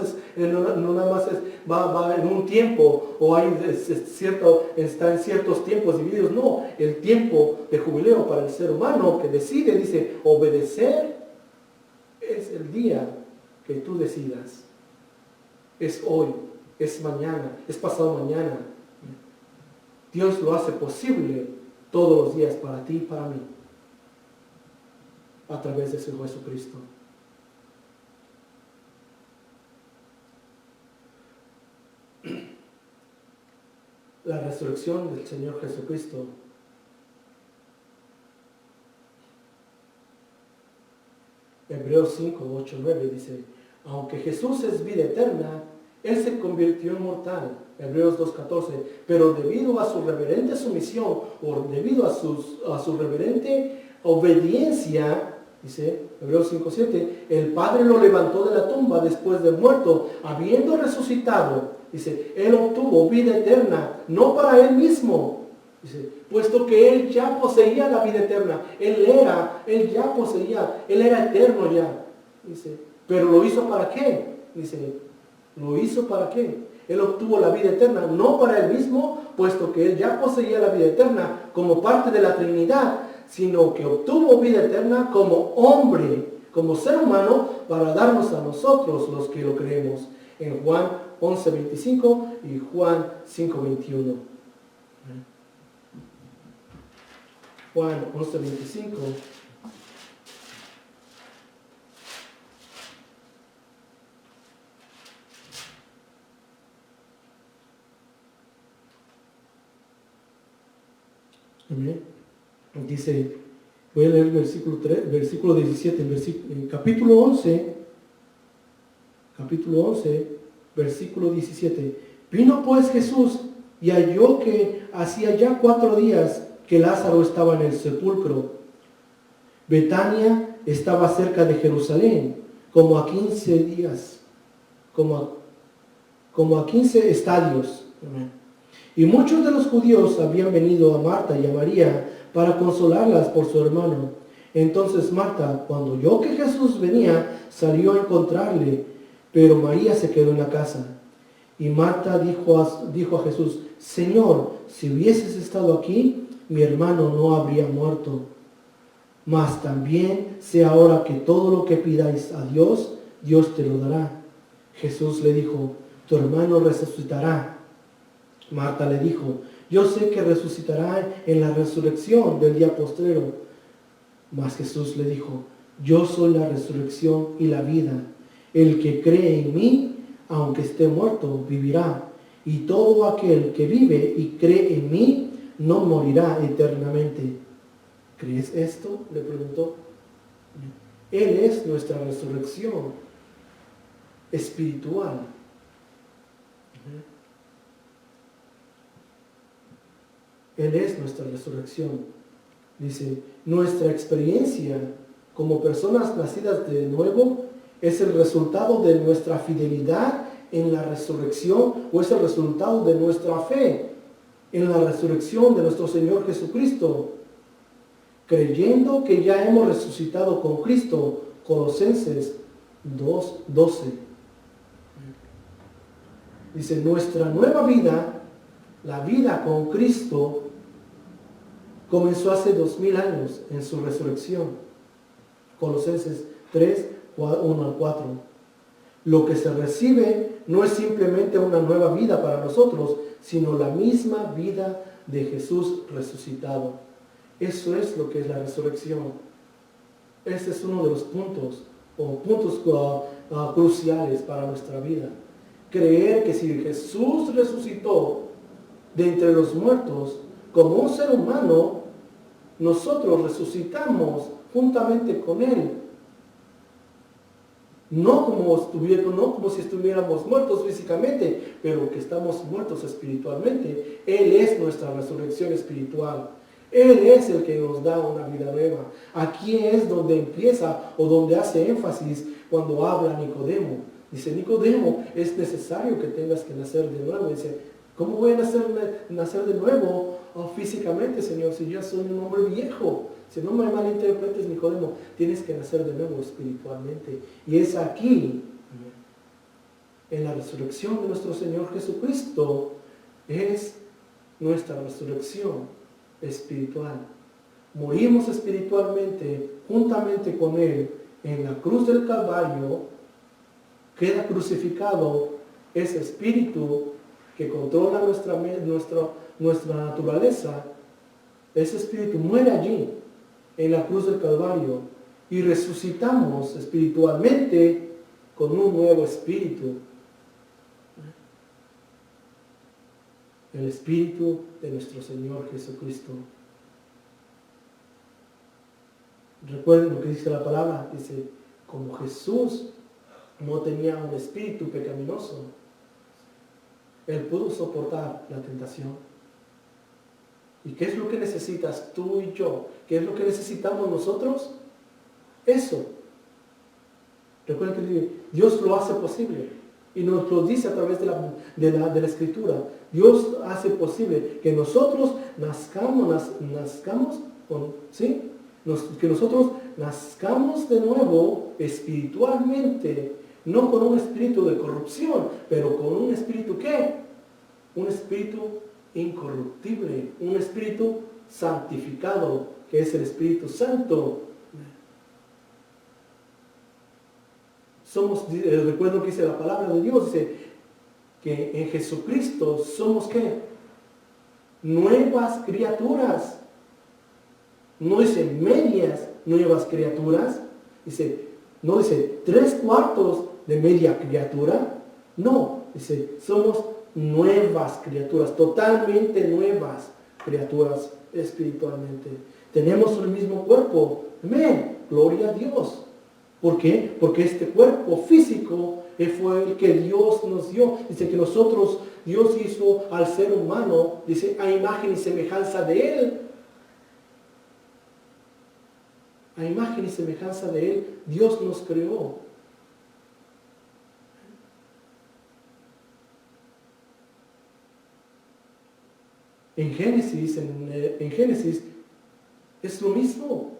va en un tiempo o está en ciertos tiempos divididos. No, el tiempo de jubileo para el ser humano que decide, dice, obedecer, es el día que tú decidas. Es hoy, es mañana, es pasado mañana. Dios lo hace posible todos los días para ti y para mí, a través de su Jesucristo. La resurrección del Señor Jesucristo Hebreos 5, 8, 9 dice, aunque Jesús es vida eterna, Él se convirtió en mortal. Hebreos 2.14, pero debido a su reverente sumisión o debido a su reverente obediencia, dice Hebreos 5.7, el Padre lo levantó de la tumba después de muerto, habiendo resucitado. Dice, Él obtuvo vida eterna, no para Él mismo, Dice, puesto que Él ya poseía la vida eterna. Él era eterno ya. Dice, pero ¿lo hizo para qué? Dice, ¿lo hizo para qué? Él obtuvo la vida eterna, no para Él mismo, puesto que Él ya poseía la vida eterna como parte de la Trinidad, sino que obtuvo vida eterna como hombre, como ser humano, para darnos a nosotros los que lo creemos. En Juan 11:25 y Juan 5:21. Juan 11:25. Dice, voy a leer versículo 17, capítulo 11, versículo 17. Vino pues Jesús y halló que hacía ya 4 días que Lázaro estaba en el sepulcro. Betania estaba cerca de Jerusalén, como a 15 días, como a 15 estadios. Y muchos de los judíos habían venido a Marta y a María para consolarlas por su hermano. Entonces Marta, cuando oyó que Jesús venía, salió a encontrarle, pero María se quedó en la casa. Y Marta dijo a Jesús, Señor, si hubieses estado aquí, mi hermano no habría muerto. Mas también sé ahora que todo lo que pidáis a Dios, Dios te lo dará. Jesús le dijo, tu hermano resucitará. Marta le dijo, yo sé que resucitará en la resurrección del día postrero. Mas Jesús le dijo, yo soy la resurrección y la vida. El que cree en mí, aunque esté muerto, vivirá. Y todo aquel que vive y cree en mí, no morirá eternamente. ¿Crees esto?, le preguntó. Él es nuestra resurrección espiritual. Él es nuestra resurrección. Dice, nuestra experiencia como personas nacidas de nuevo es el resultado de nuestra fidelidad en la resurrección, o es el resultado de nuestra fe en la resurrección de nuestro Señor Jesucristo, creyendo que ya hemos resucitado con Cristo. Colosenses 2:12. Dice, nuestra nueva vida, la vida con Cristo, comenzó hace 2000 años en su resurrección. Colosenses 3:1-4. Lo que se recibe no es simplemente una nueva vida para nosotros, sino la misma vida de Jesús resucitado. Eso es lo que es la resurrección. Este es uno de los puntos cruciales para nuestra vida. Creer que si Jesús resucitó de entre los muertos como un ser humano, nosotros resucitamos juntamente con Él. No como si estuviéramos muertos físicamente, pero que estamos muertos espiritualmente. Él es nuestra resurrección espiritual. Él es el que nos da una vida nueva. Aquí es donde empieza o donde hace énfasis cuando habla Nicodemo. Dice, Nicodemo, es necesario que tengas que nacer de nuevo. Dice, ¿cómo voy a nacer de nuevo físicamente, Señor, si ya soy un hombre viejo? Si no me malinterpretes, Nicodemo, tienes que nacer de nuevo espiritualmente. Y es aquí, en la resurrección de nuestro Señor Jesucristo, es nuestra resurrección espiritual. Morimos espiritualmente juntamente con Él en la cruz del Calvario. Queda crucificado ese espíritu que controla nuestra naturaleza. Ese espíritu muere allí en la cruz del Calvario y resucitamos espiritualmente con un nuevo espíritu. El espíritu de nuestro Señor Jesucristo. Recuerden lo que dice la palabra. Dice, como Jesús no tenía un espíritu pecaminoso, Él pudo soportar la tentación. ¿Y qué es lo que necesitas tú y yo? ¿Qué es lo que necesitamos nosotros? Eso. Recuerden que Dios lo hace posible. Y nos lo dice a través de la Escritura. Dios hace posible que nosotros que nosotros nazcamos de nuevo espiritualmente, no con un espíritu de corrupción, pero con un espíritu ¿qué? Un espíritu incorruptible, un espíritu santificado, que es el Espíritu Santo. Recuerdo que dice la palabra de Dios, dice que en Jesucristo somos ¿qué? Nuevas criaturas. No dice medias nuevas criaturas, no dice 3/4 de media criatura, no, dice somos nuevas criaturas, totalmente nuevas criaturas espiritualmente. Tenemos el mismo cuerpo, amén, gloria a Dios. ¿Por qué? Porque este cuerpo físico fue el que Dios nos dio. Dice que Dios hizo al ser humano, dice, a imagen y semejanza de Él. A imagen y semejanza de Él, Dios nos creó. En Génesis es lo mismo.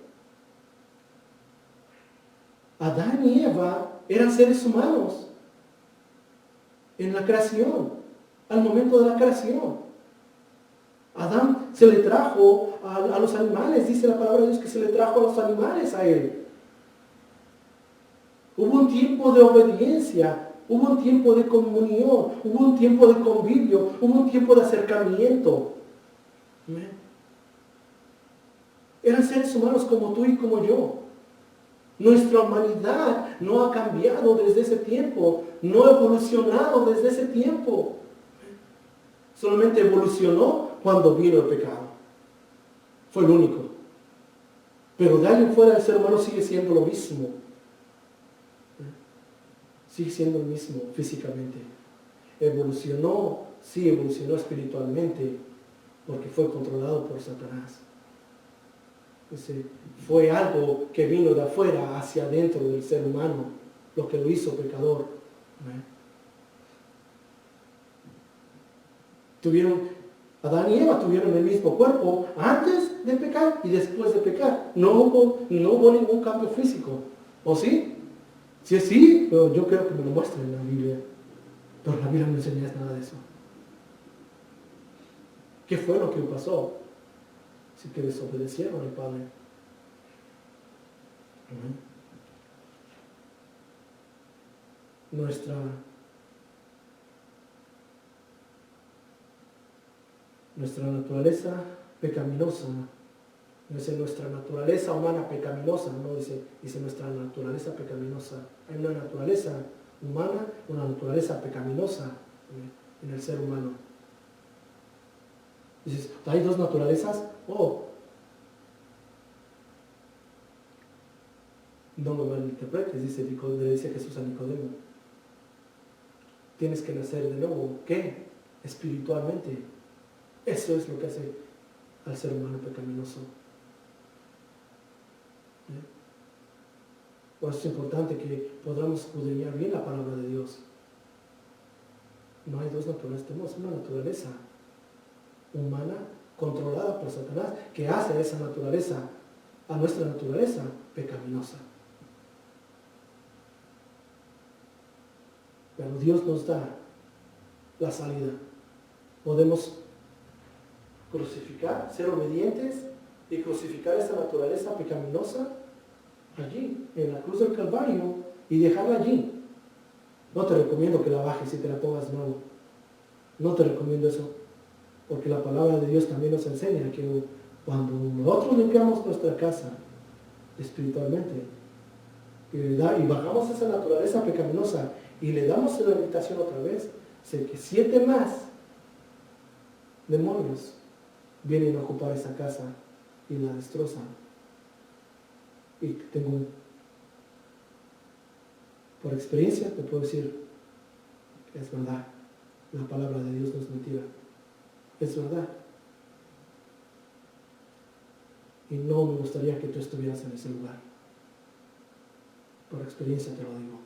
Adán y Eva eran seres humanos en la creación, al momento de la creación. Adán se le trajo a los animales, dice la palabra de Dios que se le trajo a los animales a él. Hubo un tiempo de obediencia, hubo un tiempo de comunión, hubo un tiempo de convivio, hubo un tiempo de acercamiento. ¿Amén? Eran seres humanos como tú y como yo. Nuestra humanidad no ha cambiado desde ese tiempo, no ha evolucionado desde ese tiempo. Solamente evolucionó cuando vino el pecado. Fue el único. Pero de ahí en fuera el ser humano sigue siendo lo mismo. Sigue siendo el mismo físicamente. Evolucionó, sí evolucionó espiritualmente, porque fue controlado por Satanás. Fue algo que vino de afuera hacia adentro del ser humano, lo que lo hizo pecador. Adán y Eva tuvieron el mismo cuerpo antes de pecar y después de pecar. No hubo ningún cambio físico. ¿O sí? Si es sí, pero yo creo que me lo muestra en la Biblia. Pero la Biblia no enseña nada de eso. ¿Qué fue lo que pasó? Así que desobedecieron al Padre. Nuestra naturaleza pecaminosa, dice nuestra naturaleza humana pecaminosa, no dice nuestra naturaleza pecaminosa. Hay una naturaleza humana, una naturaleza pecaminosa en el ser humano. Dices, ¿hay dos naturalezas? No me malinterpretes, le dice Jesús a Nicodemo. Tienes que nacer de nuevo. ¿Qué? Espiritualmente. Eso es lo que hace al ser humano pecaminoso. Por eso es importante que podamos escudriñar bien la palabra de Dios. No hay dos naturalezas, tenemos una naturaleza humana controlada por Satanás que hace a nuestra naturaleza pecaminosa. Pero Dios nos da la salida. Podemos crucificar, ser obedientes y crucificar esa naturaleza pecaminosa allí, en la cruz del Calvario, y dejarla allí. No te recomiendo que la bajes y te la pongas de nuevo. No te recomiendo eso, porque la palabra de Dios también nos enseña que cuando nosotros limpiamos nuestra casa espiritualmente y bajamos esa naturaleza pecaminosa y le damos la invitación otra vez, sé que 7 más demonios vienen a ocupar esa casa y la destrozan. Y por experiencia te puedo decir que es verdad. La palabra de Dios no es mentira. Es verdad. Y no me gustaría que tú estuvieras en ese lugar. Por experiencia te lo digo.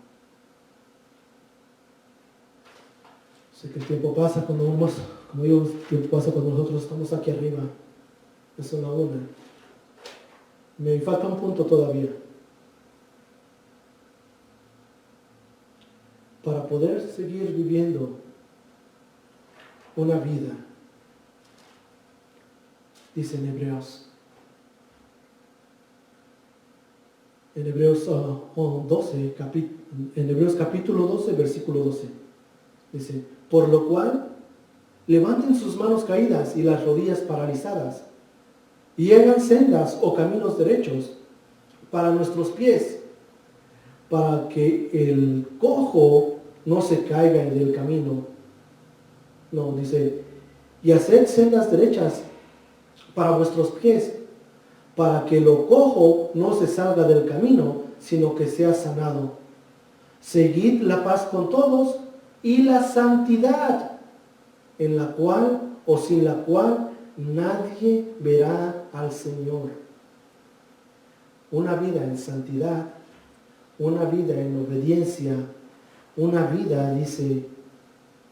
Sé que el tiempo pasa cuando vamos, como digo, el tiempo pasa cuando nosotros estamos aquí arriba. Es una. Me falta un punto todavía. Para poder seguir viviendo una vida, dice en Hebreos 12, en Hebreos capítulo 12, versículo 12, dice, por lo cual, levanten sus manos caídas y las rodillas paralizadas, y hagan sendas o caminos derechos para nuestros pies, para que el cojo no se caiga del camino. No, dice, y haced sendas derechas para vuestros pies, para que lo cojo no se salga del camino, sino que sea sanado. Seguid la paz con todos y la santidad, en la cual o sin la cual nadie verá al Señor. Una vida en santidad, una vida en obediencia, una vida, dice,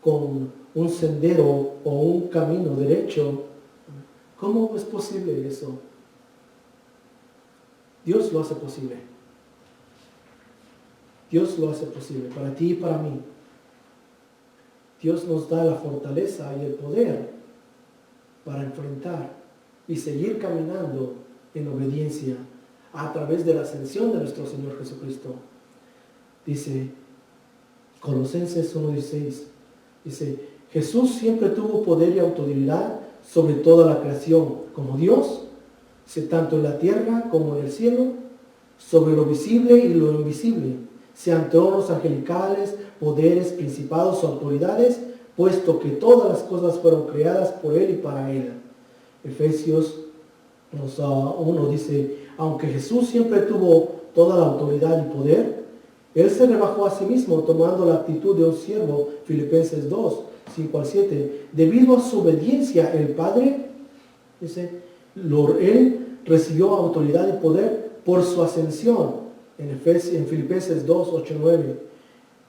con un sendero o un camino derecho. ¿Cómo es posible eso? Dios lo hace posible. Dios lo hace posible para ti y para mí. Dios nos da la fortaleza y el poder para enfrentar y seguir caminando en obediencia a través de la ascensión de nuestro Señor Jesucristo. Dice Colosenses 1:16, dice, Jesús siempre tuvo poder y autoridad sobre toda la creación, como Dios, tanto en la tierra como en el cielo, sobre lo visible y lo invisible, sean tronos angelicales, poderes, principados o autoridades, puesto que todas las cosas fueron creadas por Él y para Él. Efesios 1 dice, aunque Jesús siempre tuvo toda la autoridad y poder, Él se rebajó a sí mismo tomando la actitud de un siervo, Filipenses 2, 5-7. Debido a su obediencia, el Padre, dice, Él recibió autoridad y poder por su ascensión. En Filipenses 2, 8-9.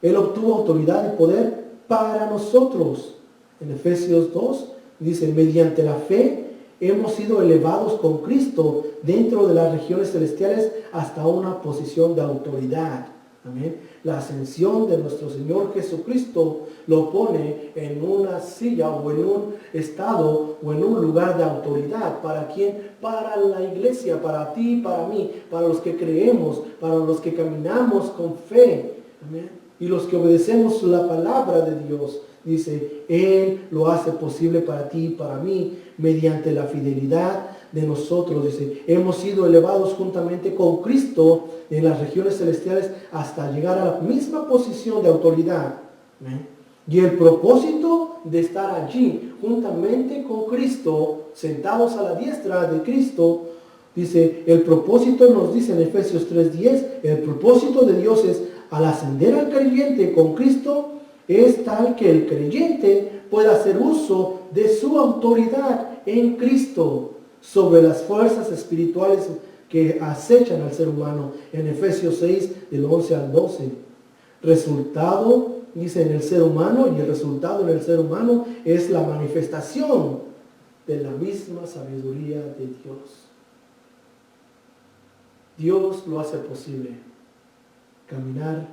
Él obtuvo autoridad y poder para nosotros. En Efesios 2 dice, mediante la fe hemos sido elevados con Cristo dentro de las regiones celestiales hasta una posición de autoridad. Amén. La ascensión de nuestro Señor Jesucristo lo pone en una silla o en un estado o en un lugar de autoridad. ¿Para quién? Para la iglesia, para ti, para mí, para los que creemos, para los que caminamos con fe. Amén. Y los que obedecemos la palabra de Dios. Dice, Él lo hace posible para ti y para mí, mediante la fidelidad de nosotros. Dice, hemos sido elevados juntamente con Cristo en las regiones celestiales hasta llegar a la misma posición de autoridad. ¿Eh? Y el propósito de estar allí juntamente con Cristo, sentados a la diestra de Cristo, dice, el propósito nos dice en Efesios 3:10, el propósito de Dios es, al ascender al creyente con Cristo, es tal que el creyente pueda hacer uso de su autoridad en Cristo sobre las fuerzas espirituales que acechan al ser humano. En Efesios 6, del 11 al 12. Resultado, dice, en el ser humano, y el resultado en el ser humano es la manifestación de la misma sabiduría de Dios. Dios lo hace posible. Caminar,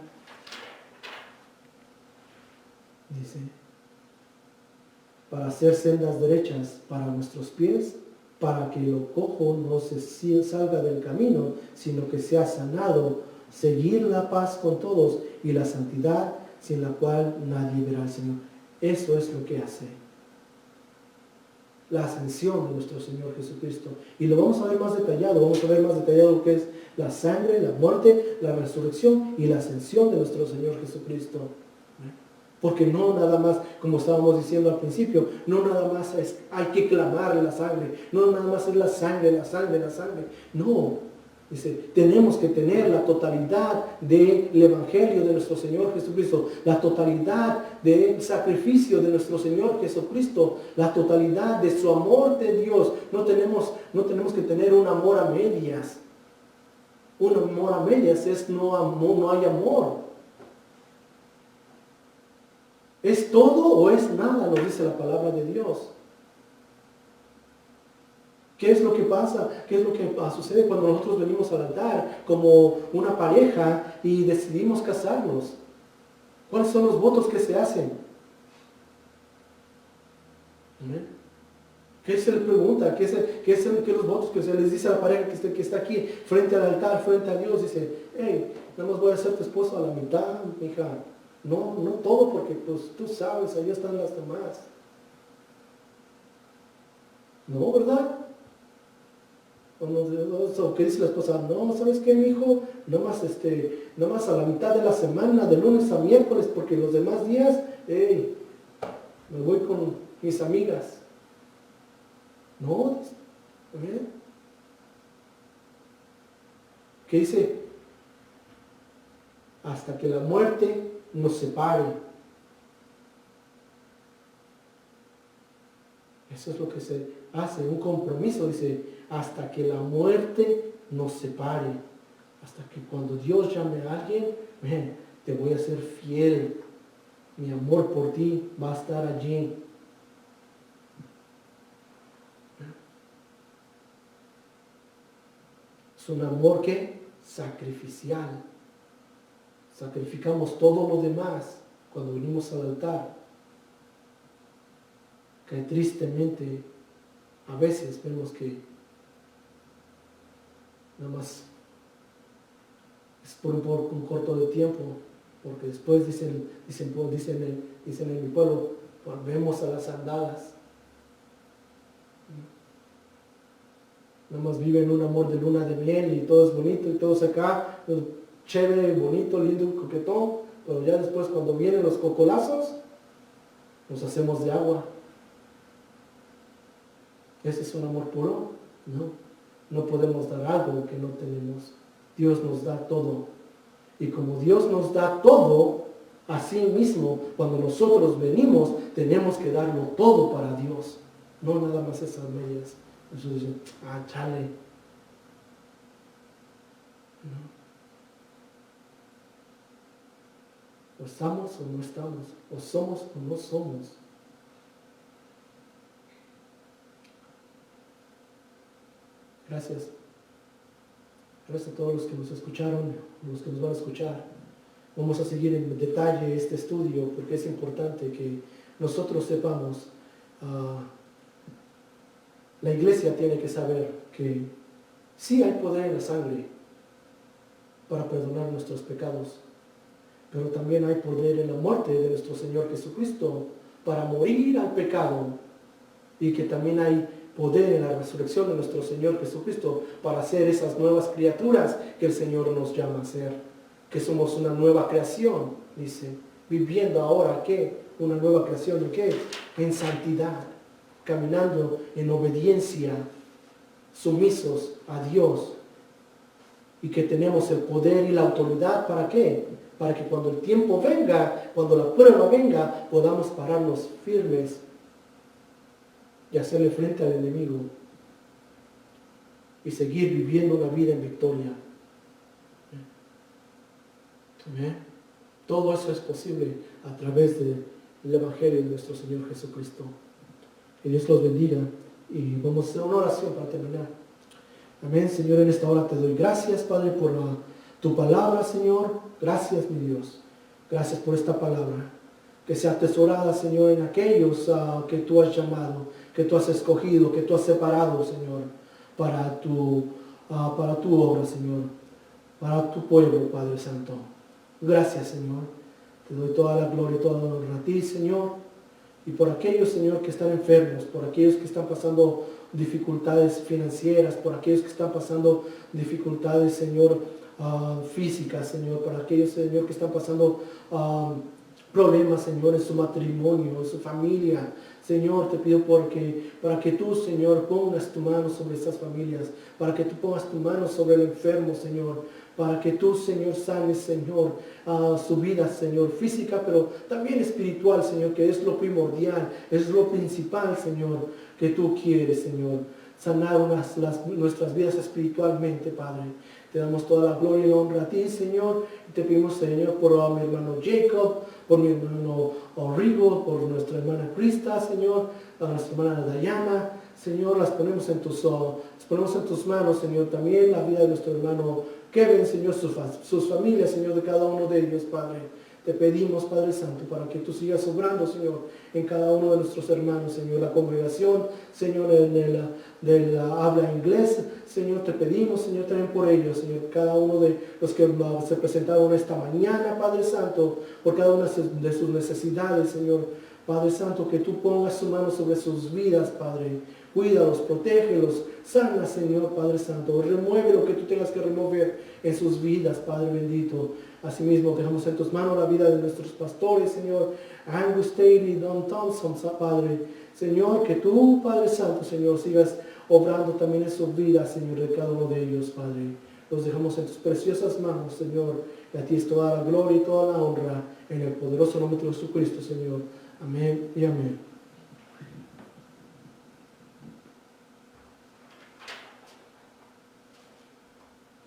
dice, para hacer sendas derechas para nuestros pies, para que lo cojo no se salga del camino, sino que sea sanado, seguir la paz con todos y la santidad sin la cual nadie verá al Señor. Eso es lo que hace la ascensión de nuestro Señor Jesucristo. Y lo vamos a ver más detallado, vamos a ver más detallado lo que es la sangre, la muerte, la resurrección y la ascensión de nuestro Señor Jesucristo. Porque no nada más, como estábamos diciendo al principio, no nada más hay que clamar la sangre, no nada más es la sangre, la sangre, la sangre. No, dice, tenemos que tener la totalidad del Evangelio de nuestro Señor Jesucristo, la totalidad del sacrificio de nuestro Señor Jesucristo, la totalidad de su amor de Dios. No tenemos que tener un amor a medias. Un amor a medias es no hay amor. ¿Es todo o es nada? Nos dice la palabra de Dios. ¿Qué es lo que pasa? ¿Qué es lo que sucede cuando nosotros venimos al altar como una pareja y decidimos casarnos? ¿Cuáles son los votos que se hacen? ¿Amén? ¿Qué se le pregunta? ¿Qué los votos que se les dice a la pareja que está aquí frente al altar, frente a Dios? Dice, hey, nada más voy a ser tu esposo a la mitad, hija. No, no todo, porque pues tú sabes, ahí están las demás. No, ¿verdad? O que dice la esposa, no, ¿sabes qué, mijo? Nomás a la mitad de la semana, de lunes a miércoles, porque los demás días, hey, me voy con mis amigas. No, ¿eh? ¿Qué dice? Hasta que la muerte nos separe. Eso es lo que se hace, un compromiso, dice, hasta que la muerte nos separe. Hasta que cuando Dios llame a alguien, te voy a ser fiel. Mi amor por ti va a estar allí. Es un amor que sacrificial. Sacrificamos todo lo demás cuando venimos al altar. Que tristemente a veces vemos que nada más es por un corto de tiempo, porque después dicen en mi pueblo, volvemos a las andadas. Nada más viven un amor de luna de miel y todo es bonito y todo es acá, chévere, bonito, lindo, coquetón, pero ya después cuando vienen los cocolazos, nos hacemos de agua. ¿Ese es un amor puro? No. No podemos dar algo que no tenemos. Dios nos da todo. Y como Dios nos da todo, así mismo, cuando nosotros venimos, tenemos que darlo todo para Dios. No nada más esas medias. Entonces dicen, chale. No. O estamos o no estamos. O somos o no somos. Gracias. Gracias a todos los que nos escucharon, los que nos van a escuchar. Vamos a seguir en detalle este estudio porque es importante que nosotros sepamos. La iglesia tiene que saber que sí hay poder en la sangre para perdonar nuestros pecados, pero también hay poder en la muerte de nuestro Señor Jesucristo para morir al pecado, y que también hay poder en la resurrección de nuestro Señor Jesucristo para hacer esas nuevas criaturas que el Señor nos llama a ser, que somos una nueva creación, dice, viviendo ahora, ¿qué? Una nueva creación, ¿en qué? En santidad, caminando en obediencia, sumisos a Dios, y que tenemos el poder y la autoridad, ¿para qué? Para que cuando el tiempo venga, cuando la prueba venga, podamos pararnos firmes y hacerle frente al enemigo y seguir viviendo una vida en victoria. ¿Amén? Todo eso es posible a través del Evangelio de nuestro Señor Jesucristo. Que Dios los bendiga y vamos a hacer una oración para terminar. Amén, Señor, en esta hora te doy gracias, Padre, por tu palabra, Señor. Gracias, mi Dios. Gracias por esta palabra. Que sea atesorada, Señor, en aquellos que tú has llamado, que tú has escogido, que tú has separado, Señor, para tu obra, Señor, para tu pueblo, Padre Santo. Gracias, Señor. Te doy toda la gloria y toda la honra a ti, Señor. Y por aquellos, Señor, que están enfermos, por aquellos que están pasando dificultades financieras, por aquellos que están pasando dificultades, Señor, físicas, Señor, para aquellos, Señor, que están pasando problemas, Señor, en su matrimonio, en su familia. Señor, te pido para que tú, Señor, pongas tu mano sobre estas familias, para que tú pongas tu mano sobre el enfermo, Señor, para que tú, Señor, sanes, Señor, su vida, Señor, física, pero también espiritual, Señor, que es lo primordial, es lo principal, Señor, que tú quieres, Señor. Sanar nuestras vidas espiritualmente, Padre. Te damos toda la gloria y la honra a ti, Señor. Y te pedimos, Señor, por mi hermano Jacob, por mi hermano Origo, por nuestra hermana Krista, Señor, a nuestra hermana Dayana. Señor, las ponemos en tus manos, Señor. También la vida de nuestro hermano Kevin, Señor, sus familias, Señor, de cada uno de ellos, Padre. Te pedimos, Padre Santo, para que tú sigas obrando, Señor, en cada uno de nuestros hermanos, Señor. La congregación, Señor, de la habla inglés, Señor, te pedimos, Señor, también por ellos, Señor. Cada uno de los que se presentaron esta mañana, Padre Santo, por cada una de sus necesidades, Señor. Padre Santo, que tú pongas tu mano sobre sus vidas, Padre. Cuídalos, protégelos, sana, Señor, Padre Santo. Remueve lo que tú tengas que remover en sus vidas, Padre bendito. Asimismo, dejamos en tus manos la vida de nuestros pastores, Señor. Angus Staley, Don Thompson, Padre. Señor, que tú, Padre Santo, Señor, sigas obrando también en sus vidas, Señor, de cada uno de ellos, Padre. Los dejamos en tus preciosas manos, Señor. Y a ti es toda la gloria y toda la honra en el poderoso nombre de Jesucristo, Señor. Amén y amén.